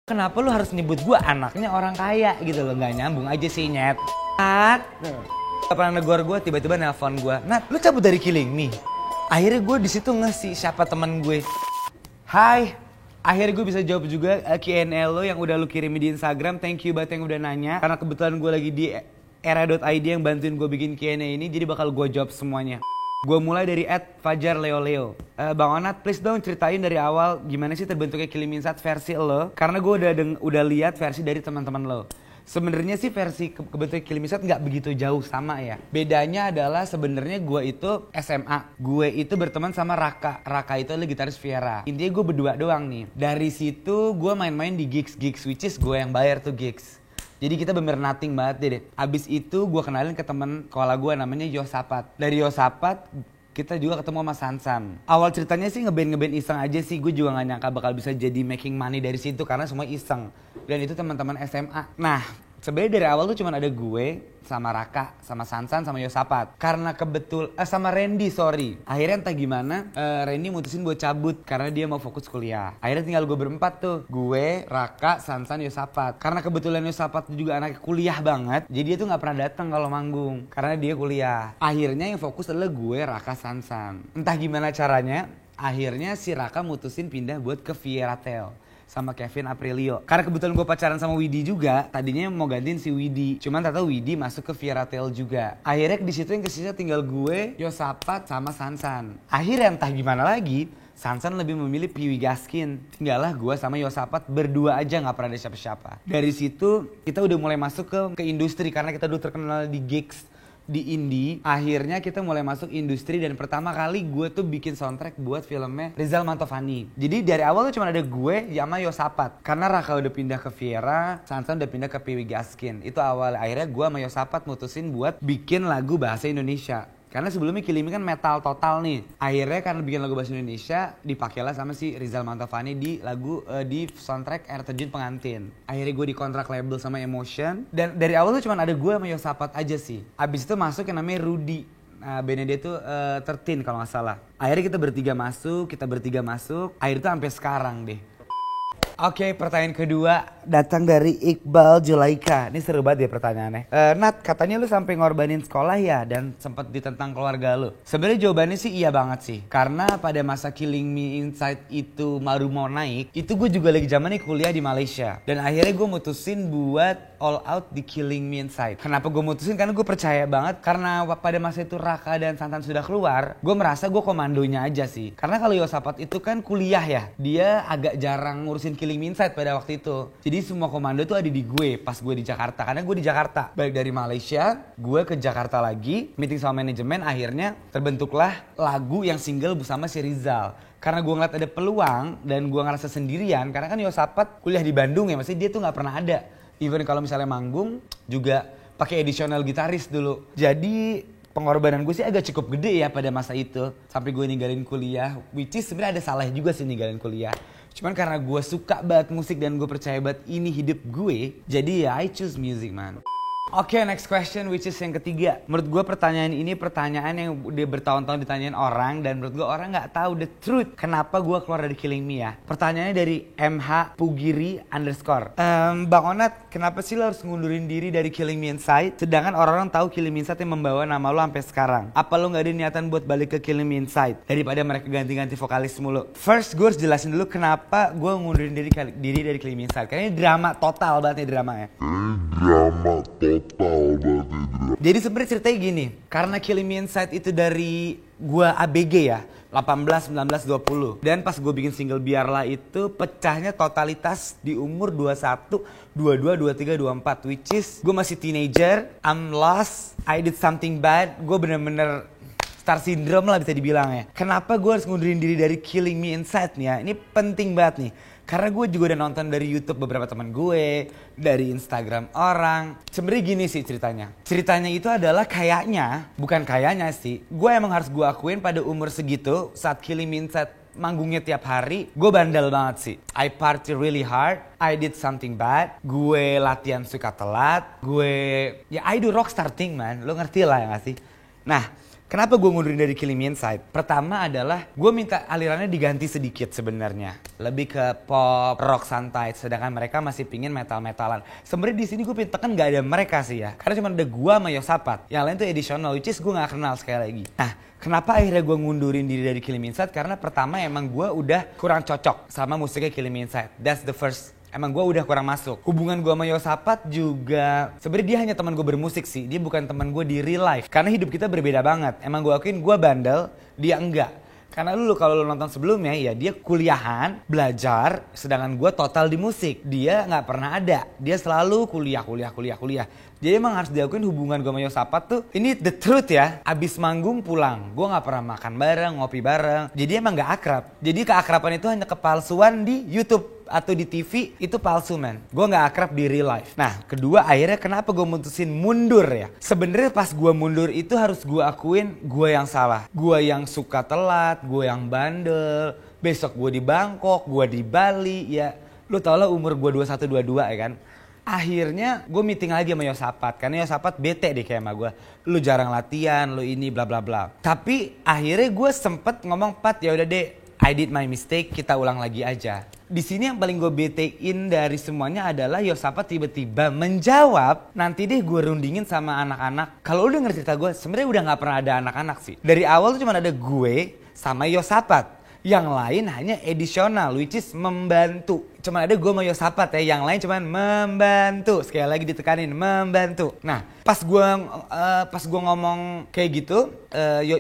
Kenapa lu harus nyebut gue anaknya orang kaya gitu loh, nggak nyambung aja sih nyet. Gak pernah negor gue, tiba-tiba nelpon gue, Nat, lu cabut dari Killing Me. Akhirnya gue di situ ngasih siapa teman gue. Hai, akhirnya gue bisa jawab juga Q&A lo yang udah lu kirimi di Instagram. Thank you banget yang udah nanya. Karena kebetulan gue lagi di era.id yang bantuin gue bikin Q&A ini, jadi bakal gue jawab semuanya. Gue mulai dari @fajarleoleo. Bang Onat, please dong ceritain dari awal gimana sih terbentuknya Killing Me Inside versi lo. Karena gue udah lihat versi dari teman-teman lo. Sebenarnya sih versi kebentuknya Killing Me Inside nggak begitu jauh sama ya. Bedanya adalah sebenarnya gue itu SMA. Gue itu berteman sama Raka. Raka itu adalah gitaris Viera. Intinya gue berdua doang nih. Dari situ gue main-main di gigs, which is gue yang bayar tuh gigs. Jadi kita bener nothing banget deh. Abis itu gue kenalin ke temen sekolah gue namanya Yosapat. Dari Yosapat kita juga ketemu sama Sansan. Awal ceritanya sih ngeband iseng aja sih. Gue juga gak nyangka bakal bisa jadi making money dari situ karena semua iseng. Dan itu teman-teman SMA. Nah, sebenarnya dari awal tuh cuma ada gue sama Raka, sama Sansan, sama Yosapat. Karena sama Randy, sorry. Akhirnya entah gimana, Randy mutusin buat cabut karena dia mau fokus kuliah. Akhirnya tinggal gue berempat tuh. Gue, Raka, Sansan, Yosapat. Karena kebetulan Yosapat juga anak kuliah banget, jadi dia tuh gak pernah datang kalau manggung. Karena dia kuliah. Akhirnya yang fokus adalah gue, Raka, Sansan. Entah gimana caranya, akhirnya si Raka mutusin pindah buat ke Vieratel sama Kevin Aprilio. Karena kebetulan gue pacaran sama Widi juga, tadinya mau gantiin si Widi. Cuman ternyata Widi masuk ke Vieratel juga. Akhirnya di situ yang kesisa tinggal gue, Yosapat sama Sansan. Akhirnya entah gimana lagi, Sansan lebih memilih Piwi Gaskin. Tinggallah gue sama Yosapat berdua aja, nggak pernah ada siapa-siapa. Dari situ kita udah mulai masuk ke industri karena kita udah terkenal di gigs di indie. Akhirnya kita mulai masuk industri dan pertama kali gue tuh bikin soundtrack buat filmnya Rizal Mantovani. Jadi dari awal tuh cuma ada gue sama Yosapat. Karena Raka udah pindah ke Viera, Sansan udah pindah ke Piwi Gaskin. Itu awal. Akhirnya gue sama Yosapat mutusin buat bikin lagu bahasa Indonesia. Karena sebelumnya Killing Me kan metal total nih. Akhirnya karena bikin lagu bahasa Indonesia, dipakailah sama si Rizal Mantovani di lagu di soundtrack Air Terjun Pengantin. Akhirnya gue dikontrak label sama Emotion. Dan dari awal tuh cuma ada gue sama Yosapat aja sih. Abis itu masuk yang namanya Rudy. Bandnya dia tuh 13 kalau gak salah. Akhirnya kita bertiga masuk. Akhirnya tuh sampai sekarang deh. Oke, pertanyaan kedua datang dari Iqbal Julaika. Ini seru banget ya pertanyaannya. Nat, katanya lu sampai ngorbanin sekolah ya dan sempat ditentang keluarga lu. Sebenarnya jawabannya sih iya banget sih. Karena pada masa Killing Me Inside itu baru mau naik, itu gue juga lagi zamannya kuliah di Malaysia. Dan akhirnya gue mutusin buat all out di Killing Me Inside. Kenapa gue mutusin? Karena gue percaya banget karena pada masa itu Raka dan Santan sudah keluar, gue merasa gue komandonya aja sih. Karena kalau Yosapat itu kan kuliah ya, dia agak jarang ngurusin Killing Me Inside pada waktu itu. Jadi semua komando tuh ada di gue pas gue di Jakarta. Karena gue di Jakarta. Balik dari Malaysia, gue ke Jakarta lagi, meeting sama manajemen, akhirnya terbentuklah lagu yang single bersama si Rizal. Karena gue ngeliat ada peluang dan gue ngerasa sendirian. Karena kan Yosapat kuliah di Bandung ya, maksudnya dia tuh gak pernah ada. Even kalau misalnya manggung juga pakai additional gitaris dulu. Jadi pengorbanan gue sih agak cukup gede ya pada masa itu. Sampai gue ninggalin kuliah, which is sebenarnya ada salah juga sih ninggalin kuliah. Cuman karena gue suka banget musik dan gue percaya banget ini hidup gue, jadi ya I choose music man. Oke, next question which is yang ketiga. Menurut gue pertanyaan ini pertanyaan yang udah bertahun-tahun ditanyain orang dan menurut gue orang nggak tahu the truth kenapa gue keluar dari Killing Me ya. Pertanyaannya dari MH Pugiri _ Bang Onat, kenapa sih lo harus ngundurin diri dari Killing Me Inside sedangkan orang-orang tahu Killing Me Inside yang membawa nama lo sampai sekarang? Apa lo nggak ada niatan buat balik ke Killing Me Inside daripada mereka ganti-ganti vokalis mulu? First gue harus jelasin dulu kenapa gue ngundurin diri dari Killing Me Inside. Karena ini drama total banget nih dramanya. Jadi sebenarnya ceritanya gini, karena Killing Me Inside itu dari gua ABG ya, 18, 19, 20. Dan pas gue bikin single Biarlah itu pecahnya totalitas di umur 21, 22, 23, 24. Which is gue masih teenager, I'm lost, I did something bad. Gue bener-bener star syndrome lah bisa dibilang ya. Kenapa gue harus ngundurin diri dari Killing Me Inside nih ya? Ini penting banget nih. Karena gue juga udah nonton dari YouTube beberapa teman gue, dari Instagram orang. Sebenarnya gini sih ceritanya. Ceritanya itu adalah bukan kayaknya sih. Gue emang harus gue akuin pada umur segitu, saat Killing Me Inside manggungnya tiap hari, gue bandel banget sih. I party really hard, I did something bad, gue latihan suka telat, I do rockstar thing man, lo ngerti lah ya gak sih? Nah, Kenapa gue ngundurin dari Killing Me Inside? Pertama adalah gue minta alirannya diganti sedikit sebenarnya. Lebih ke pop, rock santai. Sedangkan mereka masih pingin metal-metalan. Sebenarnya di sini gue pinta kan gak ada mereka sih ya. Karena cuma ada gue sama Yosapat. Yang lain tuh additional, which is gue gak kenal sekali lagi. Nah, kenapa akhirnya gue ngundurin diri dari Killing Me Inside? Karena pertama emang gue udah kurang cocok sama musiknya Killing Me Inside. That's the first. Emang gue udah kurang masuk. Hubungan gue sama Yosapat juga sebenarnya dia hanya teman gue bermusik sih. Dia bukan teman gue di real life. Karena hidup kita berbeda banget. Emang gue akuin gue bandel, dia enggak. Karena kalau lu nonton sebelumnya ya dia kuliahan, belajar, sedangkan gue total di musik. Dia nggak pernah ada. Dia selalu kuliah. Jadi emang harus diakuin hubungan gue sama Yosapat tuh ini the truth ya. Abis manggung pulang, gue nggak pernah makan bareng, ngopi bareng. Jadi emang nggak akrab. Jadi keakraban itu hanya kepalsuan di YouTube atau di TV itu palsu man. Gue nggak akrab di real life. Nah kedua akhirnya kenapa gue mutusin mundur ya. Sebenarnya pas gue mundur itu harus gue akuin gue yang salah. Gue yang suka telat, gue yang bandel. Besok gue di Bangkok, gue di Bali ya. Lu tau lah umur gue 21-22 ya kan. Akhirnya gue meeting lagi sama Yosapat. Karena Yosapat bete deh kayak sama gue. Lu jarang latihan, lu ini bla bla bla. Tapi akhirnya gue sempet ngomong Pat ya udah deh. I did my mistake, kita ulang lagi aja. Di sini yang paling gue betein dari semuanya adalah Yosapat tiba-tiba menjawab, nanti deh gue rundingin sama anak-anak. Kalau lu denger cerita gue, sebenarnya udah nggak pernah ada anak-anak sih. Dari awal tuh cuma ada gue sama Yosapat. Yang lain hanya additional, which is membantu. Cuma ada gue sama Yosapat ya, yang lain cuma membantu. Sekali lagi ditekanin, membantu. Nah, pas gue ngomong kayak gitu,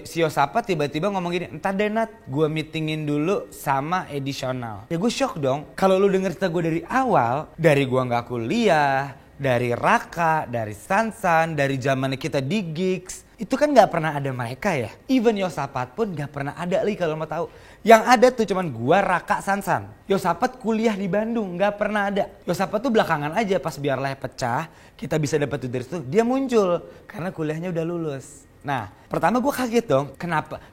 si Yosapat tiba-tiba ngomong gini, entar deh Nat, gue meetingin dulu sama additional. Ya gue shock dong. Kalau lu denger cerita gue dari awal, dari gue nggak kuliah, dari Raka, dari Sansan, dari zaman kita di gigs, itu kan nggak pernah ada mereka ya. Even Yosapat pun nggak pernah ada lagi kalau mau tahu. Yang ada tuh cuman gua, Raka, Sansan. Yosapat kuliah di Bandung, nggak pernah ada. Yosapat tuh belakangan aja pas biarlah pecah, kita bisa dapat tuh dari situ. Dia muncul karena kuliahnya udah lulus. Nah, pertama gue kaget dong,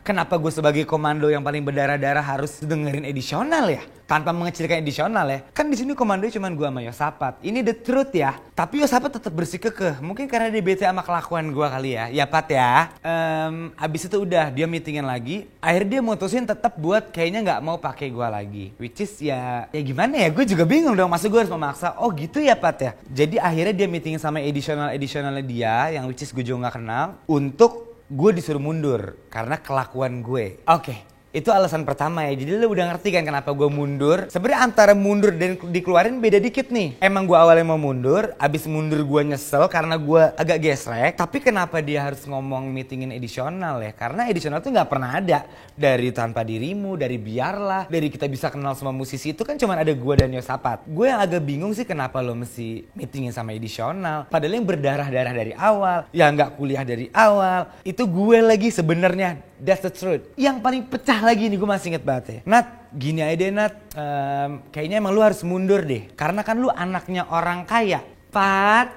kenapa gue sebagai komando yang paling berdarah-darah harus dengerin additional ya? Tanpa mengecilkan additional ya. Kan di sini komando cuma gue sama Yosapat. Ini the truth ya. Tapi Yosapat tetap bersikekeh. Mungkin karena dia bete sama kelakuan gue kali ya. Ya Pat ya. Abis itu udah dia meetingin lagi. Akhirnya dia mutusin tetap buat kayaknya nggak mau pakai gue lagi. Which is ya gimana ya? Gue juga bingung dong. Masa gue harus memaksa? Oh gitu ya Pat ya. Jadi akhirnya dia meetingin sama additionalnya dia yang which is gue juga nggak kenal untuk gue disuruh mundur karena kelakuan gue. Oke. Itu alasan pertama ya. Jadi lu udah ngerti kan kenapa gue mundur. Sebenarnya antara mundur dan dikeluarin beda dikit nih. Emang gue awalnya mau mundur, abis mundur gue nyesel karena gue agak gesrek. Tapi kenapa dia harus ngomong meetingin additional ya? Karena additional tuh gak pernah ada. Dari Tanpa Dirimu, dari Biarlah, dari Kita Bisa Kenal Semua Musisi itu kan cuma ada gue dan Yosapat. Gue yang agak bingung sih kenapa lo mesti meetingin sama additional. Padahal yang berdarah-darah dari awal, yang gak kuliah dari awal, itu gue lagi sebenarnya. That's the truth. Yang paling pecah lagi nih gue masih inget banget ya. Nat, gini aja deh Nat. Kayaknya emang lu harus mundur deh. Karena kan lu anaknya orang kaya. Pat,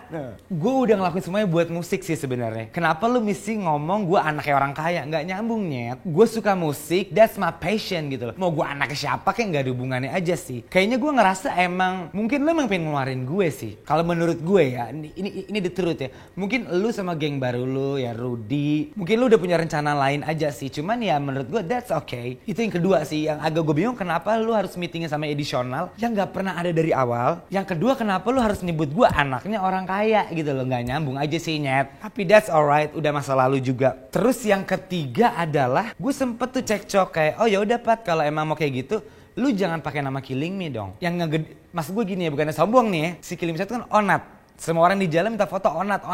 gue udah ngelakuin semuanya buat musik sih sebenarnya. Kenapa lu mesti ngomong gue anaknya orang kaya? Nggak nyambung nyet. Gue suka musik, that's my passion gitu loh. Mau gue anaknya siapa kayak nggak ada hubungannya aja sih. Kayaknya gue ngerasa emang, mungkin lu emang pengen ngeluarin gue sih. Kalau menurut gue ya, ini the truth ya. Mungkin lu sama geng baru lu ya Rudy, mungkin lu udah punya rencana lain aja sih. Cuman ya menurut gue that's okay. Itu yang kedua sih, yang agak gue bingung kenapa lu harus meetingin sama additional yang nggak pernah ada dari awal. Yang kedua kenapa lu harus nyebut gue anaknya orang kaya gitu loh, nggak nyambung aja sih nyet. Tapi that's alright, udah masa lalu juga. Terus yang ketiga adalah gue sempet tuh cekcok kayak, oh ya udah Pat kalau emang mau kayak gitu, lu jangan pakai nama Killing Me dong. Yang maksud gue gini ya, bukannya sombong nih ya, si Killing Me itu kan Onat. Semua orang di jalan minta foto Onat.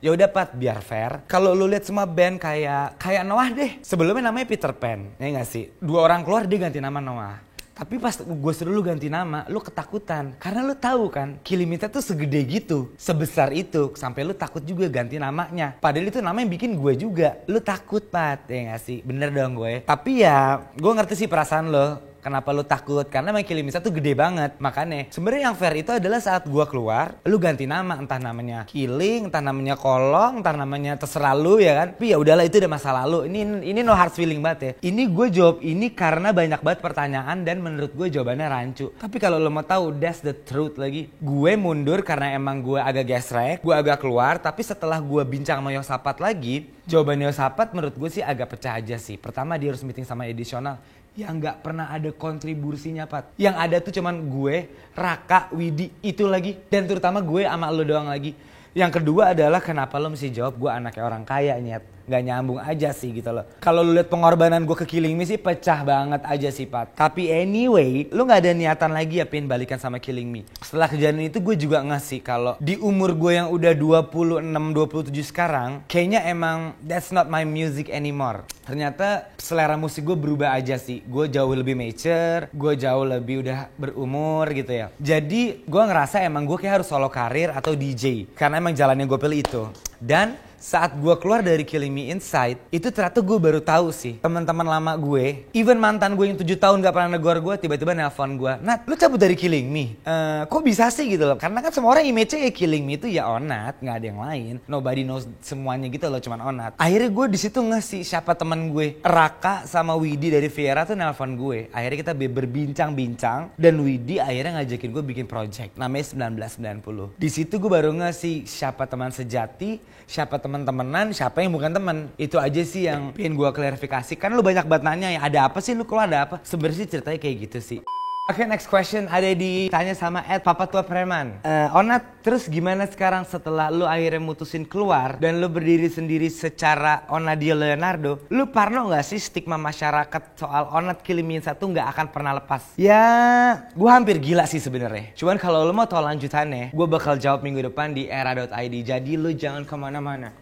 Ya udah Pat, biar fair. Kalau lu lihat semua band kayak Noah deh. Sebelumnya namanya Peter Pan, ya nggak sih? 2 orang keluar dia ganti nama Noah. Tapi pas gue suruh lu ganti nama, lu ketakutan. Karena lu tahu kan, Killing Me tuh segede gitu, sebesar itu. Sampai lu takut juga ganti namanya. Padahal itu nama yang bikin gue juga. Lu takut Pat, ya gak sih? Bener dong gue. Tapi ya, gue ngerti sih perasaan lo. Kenapa lu takut? Karena emang Killing Me tuh gede banget. Makanya sebenarnya yang fair itu adalah saat gua keluar, lu ganti nama, entah namanya Killing, entah namanya Kolong, entah namanya terserah lu ya kan. Tapi ya udahlah, itu udah masa lalu. Ini no hard feeling banget ya. Ini gue jawab ini karena banyak banget pertanyaan dan menurut gue jawabannya rancu. Tapi kalau lo mau tahu, that's the truth lagi. Gue mundur karena emang gue agak gesrek, gue agak keluar. Tapi setelah gue bincang sama Yosapat lagi, jawaban Yosapat menurut gue sih agak pecah aja sih. Pertama, dia harus meeting sama edisional yang nggak pernah ada kontribusinya, Pat. Yang ada tuh cuman gue, Raka, Widi, itu lagi. Dan terutama gue sama lo doang lagi. Yang kedua adalah kenapa lo mesti jawab gue anaknya orang kaya, Nyet. Gak nyambung aja sih gitu loh. Kalau lu lihat pengorbanan gue ke Killing Me sih pecah banget aja sih, Pat. Tapi anyway, lu gak ada niatan lagi ya pengen balikan sama Killing Me. Setelah kejadian itu gue juga ngasih kalau di umur gue yang udah 26-27 sekarang, kayaknya emang that's not my music anymore. Ternyata selera musik gue berubah aja sih. Gue jauh lebih mature, gue jauh lebih udah berumur gitu ya. Jadi gue ngerasa emang gue kayak harus solo karir atau DJ. Karena emang jalannya gue pilih itu. Dan saat gue keluar dari Killing Me Inside, itu ternyata gue baru tahu sih teman-teman lama gue, even mantan gue yang 7 tahun gak pernah negor gue, tiba-tiba nelpon gue, Nat, lu cabut dari Killing Me? Kok bisa sih gitu loh? Karena kan semua orang image-nya ya Killing Me itu ya Onat, nggak ada yang lain. Nobody knows semuanya gitu loh, cuman Onat. Akhirnya gue di situ ngasih siapa teman gue, Raka sama Widi dari Viera tuh nelpon gue. Akhirnya kita berbincang-bincang dan Widi akhirnya ngajakin gue bikin project namanya 1990. Di situ gue baru ngasih siapa teman sejati, siapa teman-temanan, siapa yang bukan teman. Itu aja sih yang pengen gue klarifikasi. Kan lu banyak banget nanya ya, ada apa sih lu, kalau ada apa? Sebenarnya sih ceritanya kayak gitu sih. Oke, next question ada ditanya sama Papa Tua Preman. Onat, terus gimana sekarang setelah lu akhirnya mutusin keluar dan lu berdiri sendiri secara Onadio Leonardo? Lu parno gak sih stigma masyarakat soal Onat Killing Me satu gak akan pernah lepas? Ya, gue hampir gila sih sebenarnya. Cuman kalau lu mau tahu lanjutannya, gue bakal jawab minggu depan di era.id. Jadi lu jangan kemana-mana.